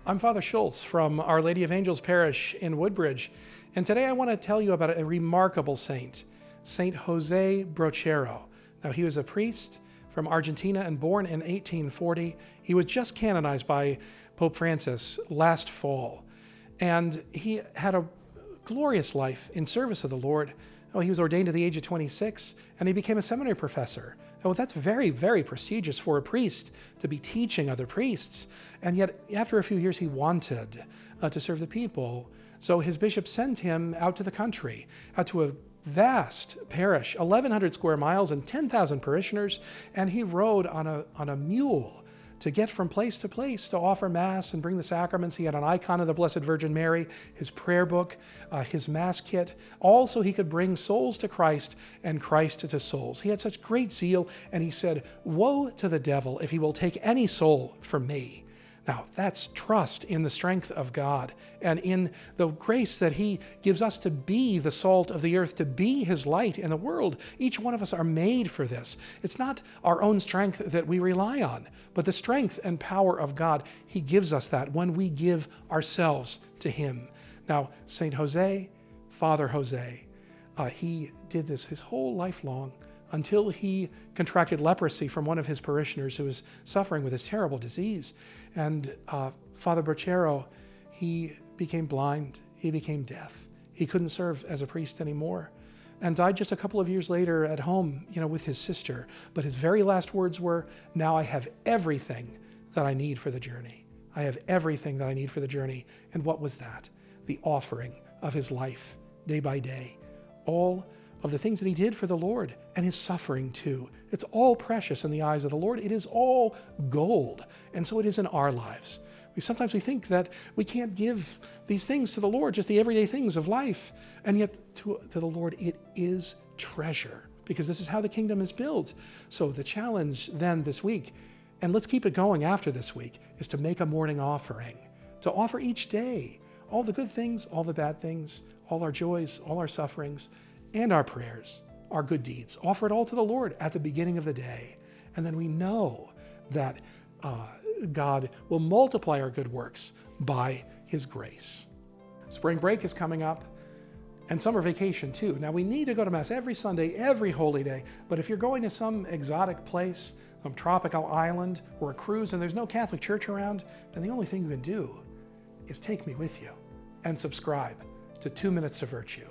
I'm Father Schultz from Our Lady of Angels Parish in Woodbridge, and today I want to tell you about a remarkable saint, Saint Jose Brochero. Now, he was a priest from Argentina and born in 1840. He was just canonized by Pope Francis last fall, and he had a glorious life in service of the Lord. Oh, he was ordained at the age of 26, and he became a seminary professor. Oh, that's very, very prestigious for a priest to be teaching other priests. And yet, after a few years, he wanted to serve the people. So his bishop sent him out to the country, out to a vast parish, 1,100 square miles and 10,000 parishioners, and he rode on a mule to get from place to place to offer Mass and bring the sacraments. He had an icon of the Blessed Virgin Mary, his prayer book, his Mass kit, all so he could bring souls to Christ and Christ to souls. He had such great zeal, and he said, "Woe to the devil if he will take any soul from me." Now, that's trust in the strength of God and in the grace that he gives us to be the salt of the earth, to be his light in the world. Each one of us are made for this. It's not our own strength that we rely on, but the strength and power of God. He gives us that when we give ourselves to him. Now, Saint Jose, Father Jose, he did this his whole life long, until he contracted leprosy from one of his parishioners who was suffering with this terrible disease. And Father Brochero, he became blind, he became deaf. He couldn't serve as a priest anymore and died just a couple of years later at home, with his sister. But his very last words were, "Now I have everything that I need for the journey. I have everything that I need for the journey." And what was that? The offering of his life day by day. All of the things that he did for the Lord and his suffering too. It's all precious in the eyes of the Lord. It is all gold. And so it is in our lives. Sometimes we think that we can't give these things to the Lord, just the everyday things of life. And yet to the Lord, it is treasure, because this is how the kingdom is built. So the challenge then this week, and let's keep it going after this week, is to make a morning offering, to offer each day all the good things, all the bad things, all our joys, all our sufferings, and our prayers, our good deeds. Offer it all to the Lord at the beginning of the day. And then we know that God will multiply our good works by his grace. Spring break is coming up, and summer vacation too. Now, we need to go to Mass every Sunday, every holy day. But if you're going to some exotic place, some tropical island or a cruise, and there's no Catholic church around, then the only thing you can do is take me with you and subscribe to 2 Minutes to Virtue.